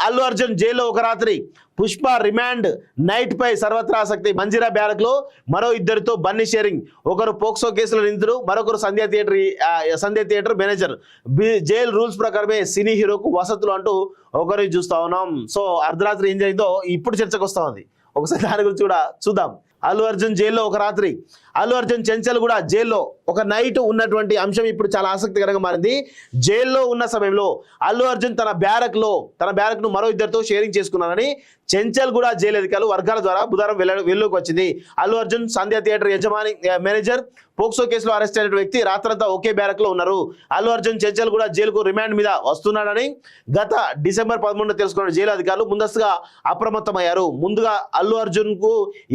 అల్లు అర్జున్ జైల్లో ఒక రాత్రి, పుష్ప రిమాండ్ నైట్ పై సర్వత్రా ఆసక్తి. మంజీరా బ్యారక్ లో మరో ఇద్దరితో బన్నీ షేరింగ్. ఒకరు పోక్సో కేసులో నిందితుడు, మరొకరు సంధ్య థియేటర్ మేనేజర్. జైలు రూల్స్ ప్రకారమే సినీ హీరోకు వసతులు అంటూ ఒకరు చూస్తా ఉన్నాం. సో అర్ధరాత్రి ఏం జరిగిందో ఇప్పుడు చర్చకు వస్తా ఉంది. ఒకసారి దాని గురించి కూడా చూద్దాం. అల్లు అర్జున్ జైల్లో ఒక రాత్రి, అల్లు అర్జున్ చెంచల్ కూడా జైల్లో ఒక నైట్ ఉన్నటువంటి అంశం ఇప్పుడు చాలా ఆసక్తికరంగా మారింది. జైల్లో ఉన్న సమయంలో అల్లు అర్జున్ తన బ్యారక్ ను మరో ఇద్దరితో షేరింగ్ చేసుకున్నారని చెంచల్ కూడా జైలు అధికారులు వర్గాల ద్వారా బుధవారం వెలుగులోకి వచ్చింది. అల్లు అర్జున్ సంధ్య థియేటర్ యజమాని మేనేజర్ పోక్సో కేసులో అరెస్ట్ అయిన వ్యక్తి రాత్రంతా ఒకే బ్యారక్ లో ఉన్నారు. అల్లు అర్జున్ చెంచల్ కూడా జైలుకు రిమాండ్ మీద వస్తున్నాడని గత డిసెంబర్ 13 తెలుసుకున్న జైలు అధికారులు ముందస్తుగా అప్రమత్తమయ్యారు. ముందుగా అల్లు అర్జున్ కు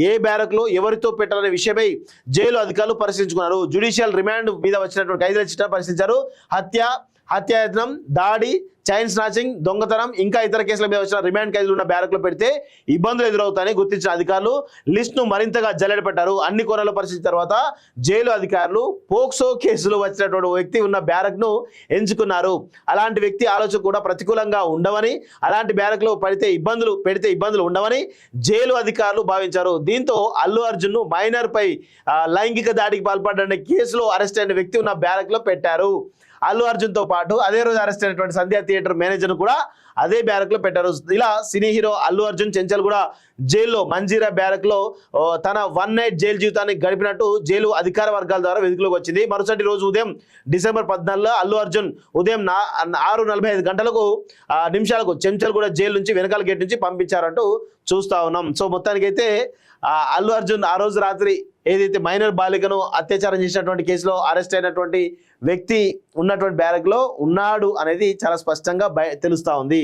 ఏ బ్యారక్ లో ఎవరితో పెట్టాలనే విషయమై జైలు అధికారులు పరిశీలించుకున్నారు. జ్యుడిషియల్ రిమాండ్ మీద వచ్చినటువంటి ఖైదీల చిట్టా పరిశీలించారు. హత్యాయత్నం, దాడి, చైన్ స్నాచింగ్, దొంగతనం ఇంకా ఇతర కేసుల మీద వచ్చిన రిమాండ్ ఖైదీలు ఉన్న బ్యారక్లో పెడితే ఇబ్బందులు ఎదురవుతాయని గుర్తించిన అధికారులు లిస్టును మరింతగా జల్లెడపెట్టారు. అన్ని కోణాల్లో పరిశీలించిన తర్వాత జైలు అధికారులు పోక్సో కేసులో వచ్చినటువంటి వ్యక్తి ఉన్న బ్యారక్ను ఎంచుకున్నారు. అలాంటి వ్యక్తి ఆలోచన కూడా ప్రతికూలంగా ఉండవని, అలాంటి బ్యారక్లో పెడితే ఇబ్బందులు ఉండవని జైలు అధికారులు భావించారు. దీంతో అల్లు అర్జున్ మైనర్ పై లైంగిక దాడికి పాల్పడ్డ కేసులో అరెస్ట్ అయిన వ్యక్తి ఉన్న బ్యారక్లో పెట్టారు. అల్లు అర్జున్ తో పాటు అదే రోజు అరెస్ట్ అయినటువంటి సంధ్య థియేటర్ మేనేజర్ కూడా అదే బ్యారక్ లో పెట్టారు. ఇలా సినీ హీరో అల్లు అర్జున్ చెంచల్ కూడా జైల్లో మంజీరా బ్యారక్ లో తన 1 నైట్ జైలు జీవితాన్ని గడిపినట్టు జైలు అధికార వర్గాల ద్వారా వెలుగులోకి వచ్చింది. మరుసటి రోజు ఉదయం డిసెంబర్ 14 అల్లు అర్జున్ ఉదయం 6:45 నిమిషాలకు చెంచల్ కూడా జైలు నుంచి వెనకాల గేట్ నుంచి పంపించారంటూ చూస్తా ఉన్నాం. సో మొత్తానికైతే అల్లు అర్జున్ ఆ రోజు రాత్రి ఏదైతే మైనర్ బాలికను అత్యాచారం చేసినటువంటి కేసులో అరెస్ట్ అయినటువంటి వ్యక్తి ఉన్నటువంటి బ్యారక్ లో ఉన్నాడు అనేది చాలా స్పష్టంగా తెలుస్తా ఉంది.